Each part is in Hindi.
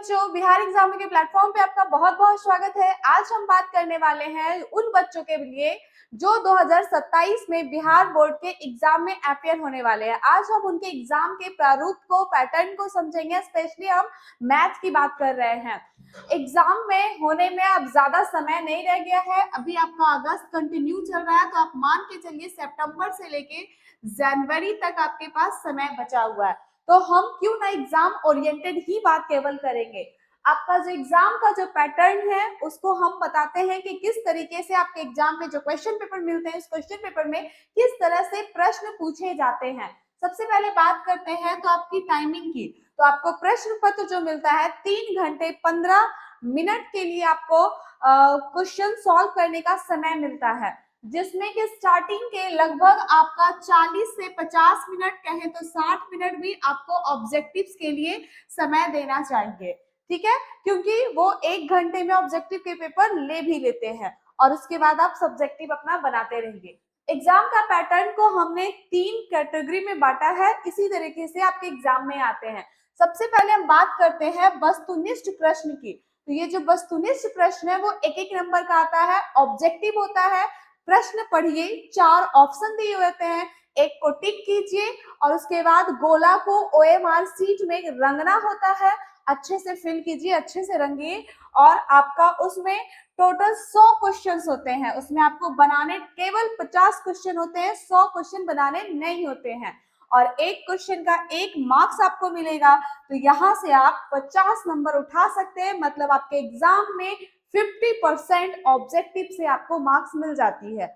बच्चों, बिहार एग्जाम के प्लेटफॉर्म पे आपका बहुत बहुत स्वागत है। आज हम बात करने वाले हैं उन बच्चों के लिए जो 2027 में बिहार बोर्ड के एग्जाम में अपियर होने वाले हैं। आज हम उनके एग्जाम के प्रारूप को, पैटर्न को समझेंगे। स्पेशली हम मैथ की बात कर रहे हैं। एग्जाम में होने में अब ज्यादा समय नहीं रह गया है। अभी आपका अगस्त कंटिन्यू चल रहा है, तो आप मान के चलिए सितंबर से लेके जनवरी तक आपके पास समय बचा हुआ है। तो हम क्यों ना एग्जाम ओरिएंटेड ही बात केवल करेंगे। आपका जो एग्जाम का जो पैटर्न है उसको हम बताते हैं कि किस तरीके से आपके एग्जाम में जो क्वेश्चन पेपर मिलते हैं, इस क्वेश्चन पेपर में किस तरह से प्रश्न पूछे जाते हैं। सबसे पहले बात करते हैं तो आपकी टाइमिंग की। तो आपको प्रश्न पत्र जो मिलता है 3 घंटे 15 मिनट के लिए आपको क्वेश्चन सॉल्व करने का समय मिलता है, जिसमें कि स्टार्टिंग के लगभग आपका 40 से 50 मिनट, कहें तो 60 मिनट भी आपको ऑब्जेक्टिव्स के लिए समय देना चाहिए। ठीक है, क्योंकि वो 1 घंटे में ऑब्जेक्टिव के पेपर ले भी लेते हैं और उसके बाद आप सब्जेक्टिव अपना बनाते रहेंगे। एग्जाम का पैटर्न को हमने 3 कैटेगरी में बांटा है, इसी तरीके से आपके एग्जाम में आते हैं। सबसे पहले हम बात करते हैं वस्तुनिष्ठ प्रश्न की। तो ये जो वस्तुनिष्ठ प्रश्न है वो एक एक नंबर का आता है, ऑब्जेक्टिव होता है। प्रश्न पढ़िए, 4 ऑप्शन दिए होते हैं, एक को टिक कीजिए और उसके बाद गोला को OMR सीट में रंगना होता है। अच्छे से फिल कीजिए, अच्छे से रंगिए और आपका उसमें टोटल 100 क्वेश्चंस होते हैं। उसमें आपको बनाने केवल 50 क्वेश्चन होते हैं, 100 क्वेश्चन बनाने नहीं होते हैं और एक क्वेश्चन का 1 मार्क्स आपको मिलेगा। तो यहाँ से आप 50 नंबर उठा सकते हैं, मतलब आपके एग्जाम में 50% ऑब्जेक्टिव से आपको मार्क्स मिल जाती है।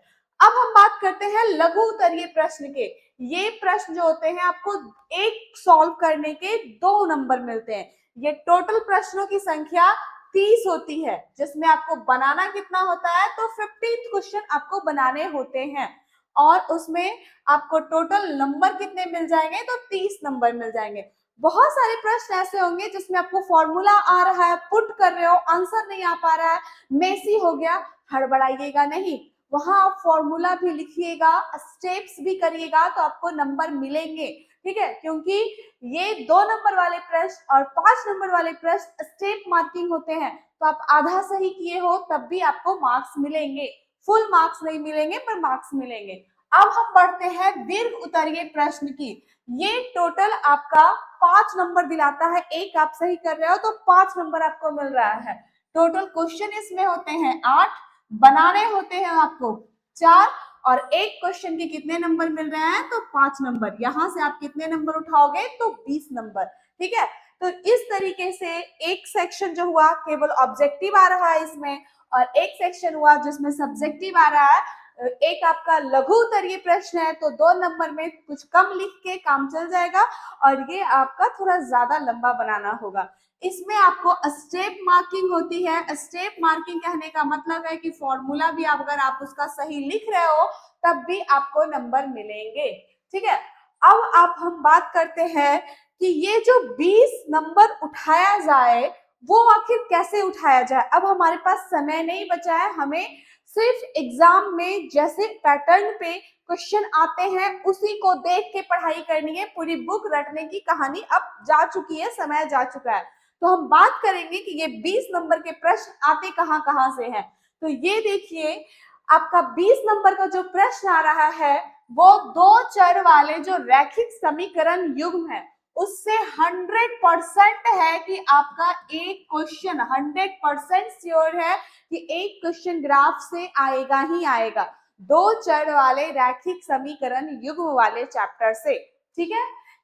अब हम बात करते हैं लघु उत्तरीय प्रश्न के। ये प्रश्न जो होते हैं आपको एक सॉल्व करने के 2 नंबर मिलते हैं। ये टोटल प्रश्नों की संख्या 30 होती है, जिसमें आपको बनाना कितना होता है, तो 15 क्वेश्चन आपको बनाने होते हैं और उसमें आपको टोटल नंबर कितने मिल जाएंगे, तो 30 नंबर मिल जाएंगे। बहुत सारे प्रश्न ऐसे होंगे जिसमें आपको फॉर्मूला आ रहा है, पुट कर रहे हो, आंसर नहीं आ पा रहा है, मेसी हो गया। हड़बड़ाइएगा नहीं, वहां आप फॉर्मूला भी लिखिएगा, स्टेप्स भी करिएगा, तो आपको नंबर मिलेंगे। ठीक है, क्योंकि ये 2 नंबर वाले प्रश्न और 5 नंबर वाले प्रश्न स्टेप मार्किंग होते हैं। तो आप आधा सही किए हो तब भी आपको मार्क्स मिलेंगे, फुल मार्क्स नहीं मिलेंगे पर मार्क्स मिलेंगे। अब हम बढ़ते हैं दीर्घ उत्तरीय प्रश्न की। ये टोटल आपका 5 नंबर दिलाता है, एक आप सही कर रहे हो तो 5 नंबर आपको मिल रहा है। टोटल क्वेश्चन इसमें होते हैं 8, बनाने होते हैं आपको 4 और एक क्वेश्चन के कितने नंबर मिल रहे हैं, तो 5 नंबर। यहां से आप कितने नंबर उठाओगे, तो 20 नंबर। ठीक है, तो इस तरीके से एक सेक्शन जो हुआ केवल ऑब्जेक्टिव आ रहा है इसमें, और एक सेक्शन हुआ जिसमें सब्जेक्टिव आ रहा है। एक आपका लघु उत्तरीय प्रश्न है, तो 2 नंबर में कुछ कम लिख के काम चल जाएगा और ये आपका थोड़ा ज्यादा लंबा बनाना होगा। इसमें आपको स्टेप मार्किंग होती है। स्टेप मार्किंग कहने का मतलब है कि फॉर्मूला भी अगर आप उसका सही लिख रहे हो तब भी आपको नंबर मिलेंगे। ठीक है, अब हम बात करते हैं कि ये जो 20 नंबर उठाया जाए वो आखिर कैसे उठाया जाए। अब हमारे पास समय नहीं बचा है, हमें सिर्फ एग्जाम में जैसे पैटर्न पे क्वेश्चन आते हैं उसी को देख के पढ़ाई करनी है। पूरी बुक रटने की कहानी अब जा चुकी है, समय जा चुका है। तो हम बात करेंगे कि ये 20 नंबर के प्रश्न आते कहां कहां से हैं। तो ये देखिए, आपका 20 नंबर का जो प्रश्न आ रहा है वो 2 चर वाले जो रैखिक समीकरण युग्म है उससे 100% है कि आपका एक क्वेश्चन 100% श्योर है कि एक क्वेश्चन ग्राफ से आएगा ही आएगा, 2 चर वाले रैखिक समीकरण युग्म वाले चैप्टर से। ठीक है,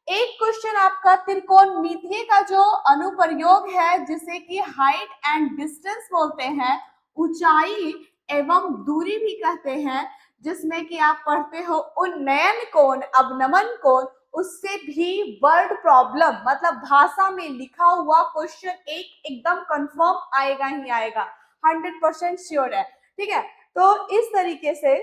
एक क्वेश्चन आपका त्रिकोणमितीय का जो अनुप्रयोग है, जिसे कि हाइट एंड डिस्टेंस बोलते हैं, ऊंचाई एवं दूरी भी कहते हैं, जिसमें कि आप पढ़ते हो उन्नयन कोण, अवनमन कोण, उससे भी वर्ड प्रॉब्लम मतलब भाषा में लिखा हुआ क्वेश्चन एकदम कंफर्म आएगा ही आएगा, 100% श्योर है। ठीक है, तो इस तरीके से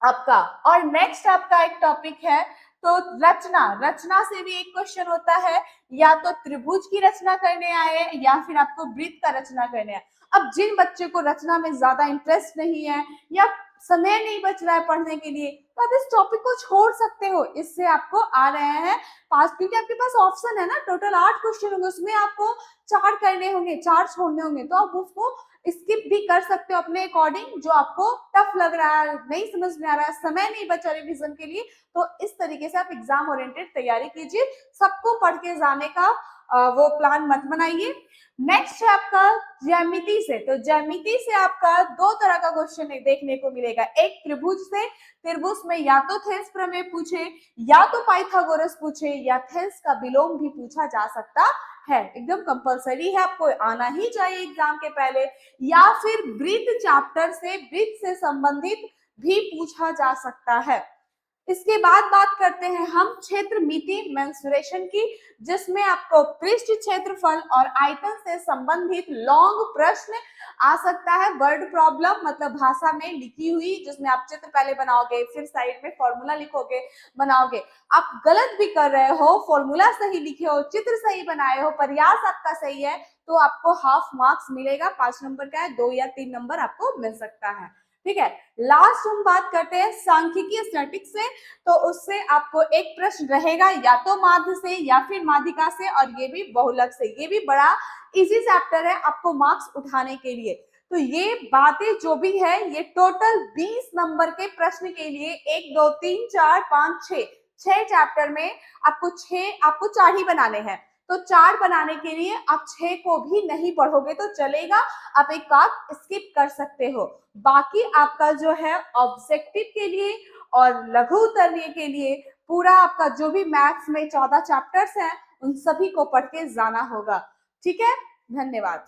आपका, और नेक्स्ट आपका एक टॉपिक है तो रचना। रचना से भी एक क्वेश्चन होता है, या तो त्रिभुज की रचना करने आए या फिर आपको वृत्त का रचना करने आए। अब जिन बच्चे को रचना में ज्यादा इंटरेस्ट नहीं है या समय नहीं बच रहा है पढ़ने के लिए, तो आप इस टॉपिक को छोड़ सकते हो। इससे आपको आ रहे हैं पास, क्योंकि आपके पास ऑप्शन है ना, टोटल 8 क्वेश्चन होंगे, उसमें आपको 4 करने होंगे, 4 छोड़ने होंगे, तो आप उसको स्किप भी कर सकते हो अपने अकॉर्डिंग। जो आपको टफ लग रहा है, नहीं समझ में आ रहा है, समय नहीं बचा रिवीजन के लिए, तो इस तरीके से आप एग्जाम ओरिएंटेड तैयारी कीजिए। सबको पढ़ के जाने का वो प्लान मत बनाइए। नेक्स्ट है आपका ज्यामिति से। तो ज्यामिति से आपका 2 तरह का क्वेश्चन देखने को मिलेगा। एक त्रिभुज से, त्रिभुज में या तो थेल्स प्रमेय पूछे, या तो पाइथागोरस पूछे, या थेल्स का विलोम भी पूछा जा सकता है। एकदम कंपलसरी है, आपको आना ही चाहिए एग्जाम के पहले। या फिर वृत्त चैप्टर से, वृत्त से संबंधित भी पूछा जा सकता है। इसके बाद बात करते हैं हम क्षेत्रमिति मेंसुरेशन की, जिसमें आपको पृष्ठ क्षेत्रफल और आयतन से संबंधित लॉन्ग प्रश्न आ सकता है। वर्ड प्रॉब्लम मतलब भाषा में लिखी हुई, जिसमें आप चित्र पहले बनाओगे, फिर साइड में फॉर्मूला लिखोगे, बनाओगे। आप गलत भी कर रहे हो, फॉर्मूला सही लिखे हो, चित्र सही बनाए हो, प्रयास आपका सही है, तो आपको हाफ मार्क्स मिलेगा। 5 नंबर का है, 2 या 3 नंबर आपको मिल सकता है। ठीक है, लास्ट हम बात करते हैं सांख्यिकी स्टैटिक्स से। तो उससे आपको एक प्रश्न रहेगा, या तो माध्य से या फिर माध्यिका से, और ये भी बहुलक से। ये भी बड़ा इजी चैप्टर है आपको मार्क्स उठाने के लिए। तो ये बातें जो भी है, ये टोटल 20 नंबर के प्रश्न के लिए 1 2 3 4 5 6 चैप्टर में आपको 4 ही बनाने हैं। तो 4 बनाने के लिए आप 6 को भी नहीं पढ़ोगे तो चलेगा, आप एक काम स्किप कर सकते हो। बाकी आपका जो है ऑब्जेक्टिव के लिए और लघु उत्तरीय के लिए पूरा आपका जो भी मैथ्स में 14 चैप्टर्स हैं, उन सभी को पढ़ के जाना होगा। ठीक है, धन्यवाद।